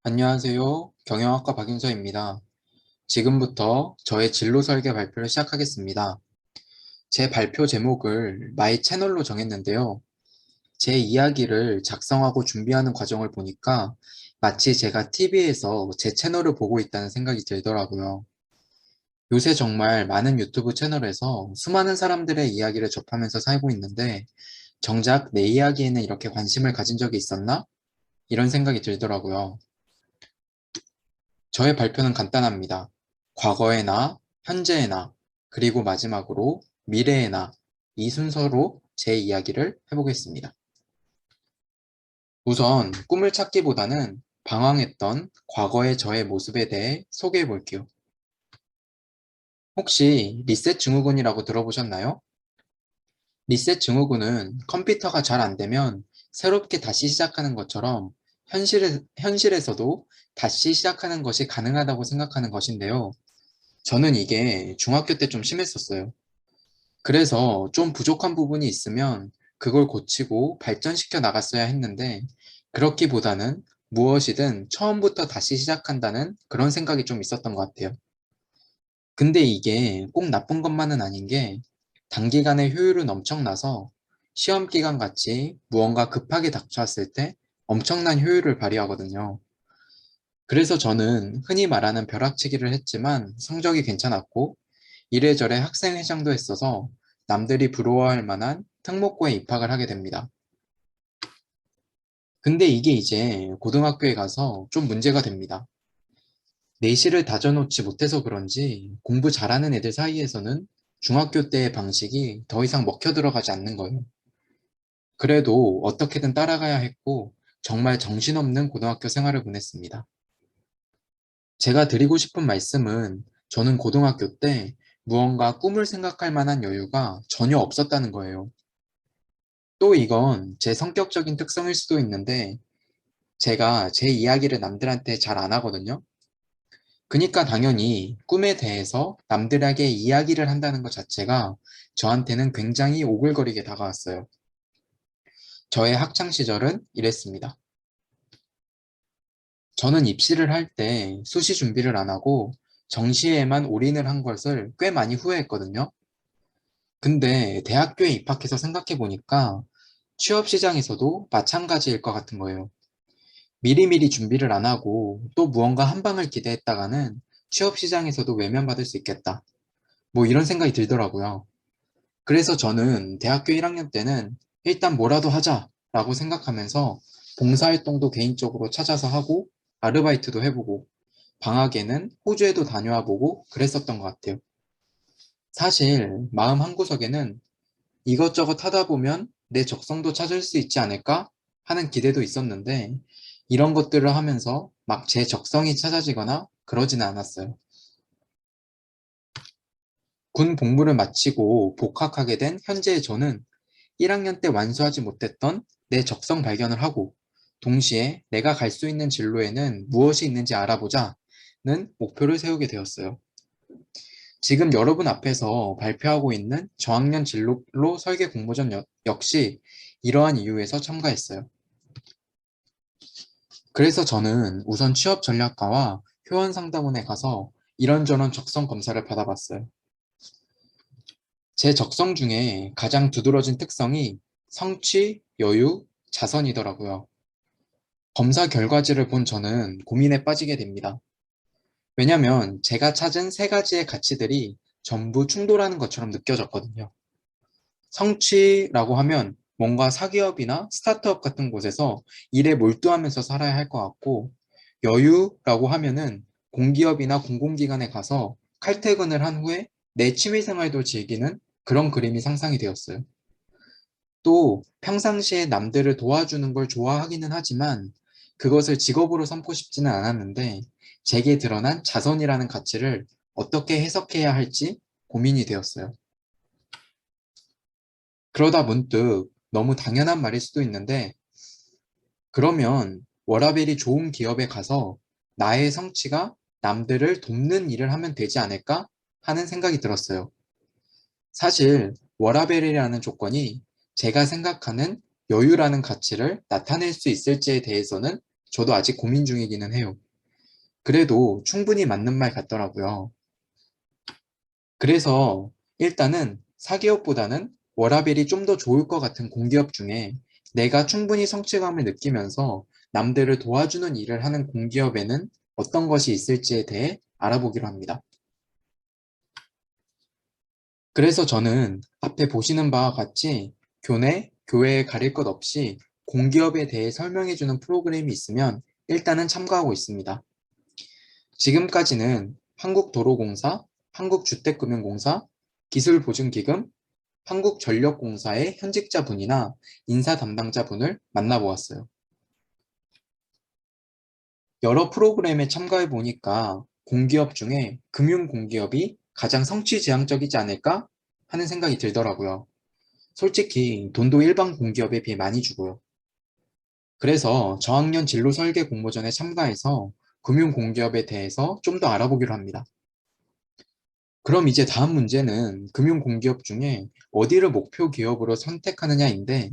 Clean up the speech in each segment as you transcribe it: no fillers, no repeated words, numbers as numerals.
안녕하세요. 경영학과 박윤서입니다. 지금부터 저의 진로 설계 발표를 시작하겠습니다. 제 발표 제목을 마이 채널로 정했는데요. 제 이야기를 작성하고 준비하는 과정을 보니까 마치 제가 TV에서 제 채널을 보고 있다는 생각이 들더라고요. 요새 정말 많은 유튜브 채널에서 수많은 사람들의 이야기를 접하면서 살고 있는데 정작 내 이야기에는 이렇게 관심을 가진 적이 있었나? 이런 생각이 들더라고요. 저의 발표는 간단합니다. 과거의 나, 현재의 나, 그리고 마지막으로 미래의 나, 이 순서로 제 이야기를 해보겠습니다. 우선 꿈을 찾기보다는 방황했던 과거의 저의 모습에 대해 소개해 볼게요. 혹시 리셋 증후군이라고 들어보셨나요? 리셋 증후군은 컴퓨터가 잘 안 되면 새롭게 다시 시작하는 것처럼 현실에서도 다시 시작하는 것이 가능하다고 생각하는 것인데요. 저는 이게 중학교 때 좀 심했었어요. 그래서 좀 부족한 부분이 있으면 그걸 고치고 발전시켜 나갔어야 했는데, 그렇기보다는 무엇이든 처음부터 다시 시작한다는 그런 생각이 좀 있었던 것 같아요. 근데 이게 꼭 나쁜 것만은 아닌 게, 단기간에 효율은 엄청나서 시험 기간 같이 무언가 급하게 닥쳤을 때 엄청난 효율을 발휘하거든요. 그래서 저는 흔히 말하는 벼락치기를 했지만 성적이 괜찮았고, 이래저래 학생회장도 했어서 남들이 부러워할 만한 특목고에 입학을 하게 됩니다. 근데 이게 이제 고등학교에 가서 좀 문제가 됩니다. 내실을 다져놓지 못해서 그런지 공부 잘하는 애들 사이에서는 중학교 때의 방식이 더 이상 먹혀 들어가지 않는 거예요. 그래도 어떻게든 따라가야 했고 정말 정신없는 고등학교 생활을 보냈습니다. 제가 드리고 싶은 말씀은, 저는 고등학교 때 무언가 꿈을 생각할 만한 여유가 전혀 없었다는 거예요. 또 이건 제 성격적인 특성일 수도 있는데, 제가 제 이야기를 남들한테 잘 안 하거든요. 그니까 당연히 꿈에 대해서 남들에게 이야기를 한다는 것 자체가 저한테는 굉장히 오글거리게 다가왔어요. 저의 학창 시절은 이랬습니다. 저는 입시를 할 때 수시 준비를 안 하고 정시에만 올인을 한 것을 꽤 많이 후회했거든요. 근데 대학교에 입학해서 생각해 보니까 취업 시장에서도 마찬가지일 것 같은 거예요. 미리미리 준비를 안 하고 또 무언가 한 방을 기대했다가는 취업 시장에서도 외면받을 수 있겠다. 뭐 이런 생각이 들더라고요. 그래서 저는 대학교 1학년 때는 일단 뭐라도 하자라고 생각하면서 봉사활동도 개인적으로 찾아서 하고 아르바이트도 해보고 방학에는 호주에도 다녀와 보고 그랬었던 것 같아요. 사실 마음 한구석에는 이것저것 하다 보면 내 적성도 찾을 수 있지 않을까 하는 기대도 있었는데, 이런 것들을 하면서 막 제 적성이 찾아지거나 그러지는 않았어요. 군 복무를 마치고 복학하게 된 현재의 저는 1학년 때 완수하지 못했던 내 적성 발견을 하고, 동시에 내가 갈 수 있는 진로에는 무엇이 있는지 알아보자는 목표를 세우게 되었어요. 지금 여러분 앞에서 발표하고 있는 저학년 진로 설계 공모전 역시 이러한 이유에서 참가했어요. 그래서 저는 우선 취업전략가와 효원상담원에 가서 이런저런 적성 검사를 받아봤어요. 제 적성 중에 가장 두드러진 특성이 성취, 여유, 자선이더라고요. 검사 결과지를 본 저는 고민에 빠지게 됩니다. 왜냐면 제가 찾은 세 가지의 가치들이 전부 충돌하는 것처럼 느껴졌거든요. 성취라고 하면 뭔가 사기업이나 스타트업 같은 곳에서 일에 몰두하면서 살아야 할 것 같고, 여유라고 하면은 공기업이나 공공기관에 가서 칼퇴근을 한 후에 내 취미생활도 즐기는 그런 그림이 상상이 되었어요. 또 평상시에 남들을 도와주는 걸 좋아하기는 하지만 그것을 직업으로 삼고 싶지는 않았는데, 제게 드러난 자선이라는 가치를 어떻게 해석해야 할지 고민이 되었어요. 그러다 문득 너무 당연한 말일 수도 있는데, 그러면 워라밸이 좋은 기업에 가서 나의 성취가 남들을 돕는 일을 하면 되지 않을까 하는 생각이 들었어요. 사실 워라밸이라는 조건이 제가 생각하는 여유라는 가치를 나타낼 수 있을지에 대해서는 저도 아직 고민 중이기는 해요. 그래도 충분히 맞는 말 같더라고요. 그래서 일단은 사기업보다는 워라밸이 좀 더 좋을 것 같은 공기업 중에 내가 충분히 성취감을 느끼면서 남들을 도와주는 일을 하는 공기업에는 어떤 것이 있을지에 대해 알아보기로 합니다. 그래서 저는 앞에 보시는 바와 같이 교내, 교회에 가릴 것 없이 공기업에 대해 설명해주는 프로그램이 있으면 일단은 참가하고 있습니다. 지금까지는 한국도로공사, 한국주택금융공사, 기술보증기금, 한국전력공사의 현직자분이나 인사 담당자분을 만나보았어요. 여러 프로그램에 참가해 보니까 공기업 중에 금융공기업이 가장 성취지향적이지 않을까 하는 생각이 들더라고요. 솔직히 돈도 일반 공기업에 비해 많이 주고요. 그래서 저학년 진로 설계 공모전에 참가해서 금융공기업에 대해서 좀 더 알아보기로 합니다. 그럼 이제 다음 문제는 금융공기업 중에 어디를 목표 기업으로 선택하느냐인데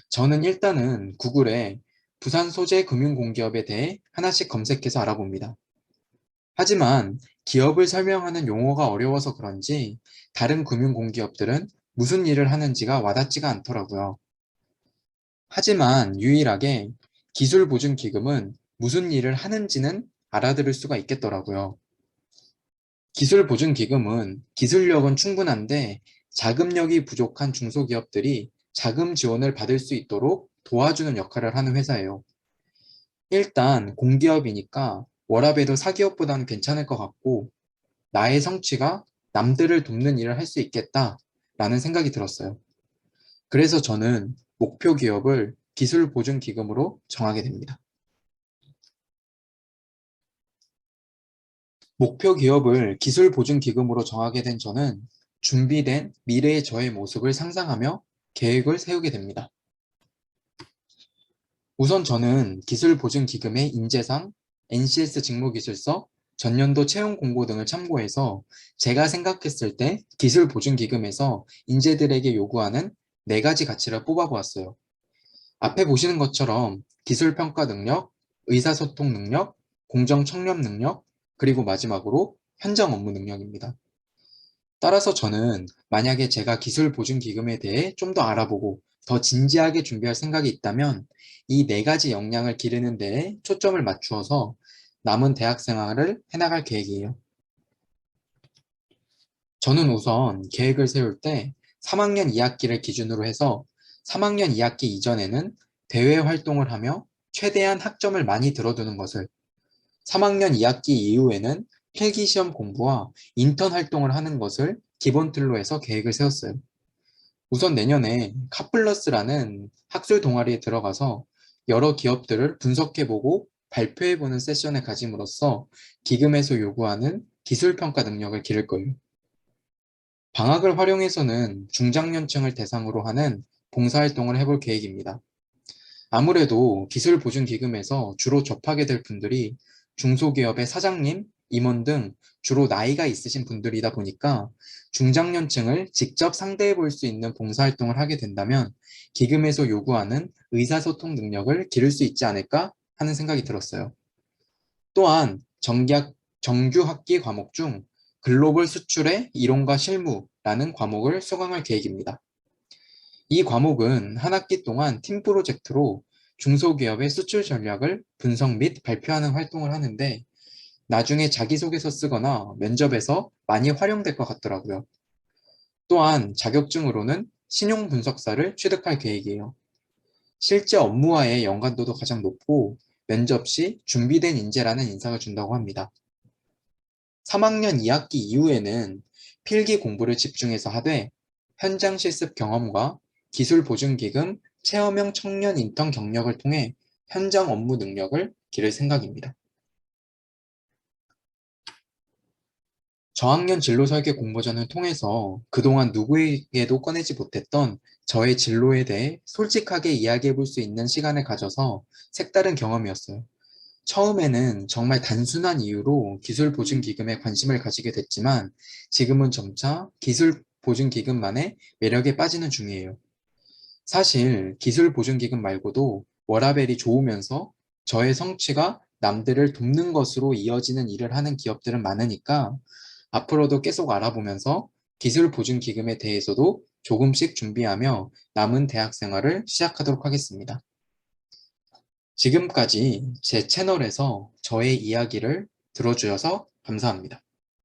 저는 일단은 구글에 부산 소재 금융공기업에 대해 하나씩 검색해서 알아봅니다. 하지만 기업을 설명하는 용어가 어려워서 그런지 다른 금융공기업들은 무슨 일을 하는지가 와닿지가 않더라고요. 하지만 유일하게 기술보증기금은 무슨 일을 하는지는 알아들을 수가 있겠더라고요. 기술보증기금은 기술력은 충분한데 자금력이 부족한 중소기업들이 자금 지원을 받을 수 있도록 도와주는 역할을 하는 회사예요. 일단 공기업이니까 워라밸도 사기업보다는 괜찮을 것 같고 나의 성취가 남들을 돕는 일을 할 수 있겠다라는 생각이 들었어요. 그래서 저는 목표 기업을 기술보증기금으로 정하게 됩니다. 목표 기업을 기술보증기금으로 정하게 된 저는 준비된 미래의 저의 모습을 상상하며 계획을 세우게 됩니다. 우선 저는 기술보증기금의 인재상, NCS 직무기술서, 전년도 채용 공고 등을 참고해서 제가 생각했을 때 기술보증기금에서 인재들에게 요구하는 4가지 가치를 뽑아보았어요. 앞에 보시는 것처럼 기술평가 능력, 의사소통 능력, 공정청렴 능력, 그리고 마지막으로 현장 업무 능력입니다. 따라서 저는 만약에 제가 기술보증기금에 대해 좀 더 알아보고 더 진지하게 준비할 생각이 있다면 이 4가지 역량을 기르는 데에 초점을 맞추어서 남은 대학 생활을 해나갈 계획이에요. 저는 우선 계획을 세울 때 3학년 2학기를 기준으로 해서 3학년 2학기 이전에는 대외 활동을 하며 최대한 학점을 많이 들어두는 것을, 3학년 2학기 이후에는 필기시험 공부와 인턴 활동을 하는 것을 기본 틀로 해서 계획을 세웠어요. 우선 내년에 카플러스라는 학술 동아리에 들어가서 여러 기업들을 분석해보고 발표해보는 세션을 가짐으로써 기금에서 요구하는 기술평가 능력을 기를 거예요. 방학을 활용해서는 중장년층을 대상으로 하는 봉사활동을 해볼 계획입니다. 아무래도 기술보증기금에서 주로 접하게 될 분들이 중소기업의 사장님, 임원 등 주로 나이가 있으신 분들이다 보니까 중장년층을 직접 상대해 볼 수 있는 봉사활동을 하게 된다면 기금에서 요구하는 의사소통 능력을 기를 수 있지 않을까 하는 생각이 들었어요. 또한 정규 학기 과목 중 글로벌 수출의 이론과 실무라는 과목을 수강할 계획입니다. 이 과목은 한 학기 동안 팀 프로젝트로 중소기업의 수출 전략을 분석 및 발표하는 활동을 하는데 나중에 자기소개서 쓰거나 면접에서 많이 활용될 것 같더라고요. 또한 자격증으로는 신용분석사를 취득할 계획이에요. 실제 업무와의 연관도도 가장 높고 면접 시 준비된 인재라는 인상을 준다고 합니다. 3학년 2학기 이후에는 필기 공부를 집중해서 하되 현장 실습 경험과 기술 보증기금 체험형 청년 인턴 경력을 통해 현장 업무 능력을 기를 생각입니다. 저학년 진로 설계 공모전을 통해서 그동안 누구에게도 꺼내지 못했던 저의 진로에 대해 솔직하게 이야기해 볼 수 있는 시간을 가져서 색다른 경험이었어요. 처음에는 정말 단순한 이유로 기술 보증 기금에 관심을 가지게 됐지만 지금은 점차 기술 보증 기금만의 매력에 빠지는 중이에요. 사실 기술 보증 기금 말고도 워라밸이 좋으면서 저의 성취가 남들을 돕는 것으로 이어지는 일을 하는 기업들은 많으니까 앞으로도 계속 알아보면서 기술 보증 기금에 대해서도 조금씩 준비하며 남은 대학 생활을 시작하도록 하겠습니다. 지금까지 제 채널에서 저의 이야기를 들어주셔서 감사합니다.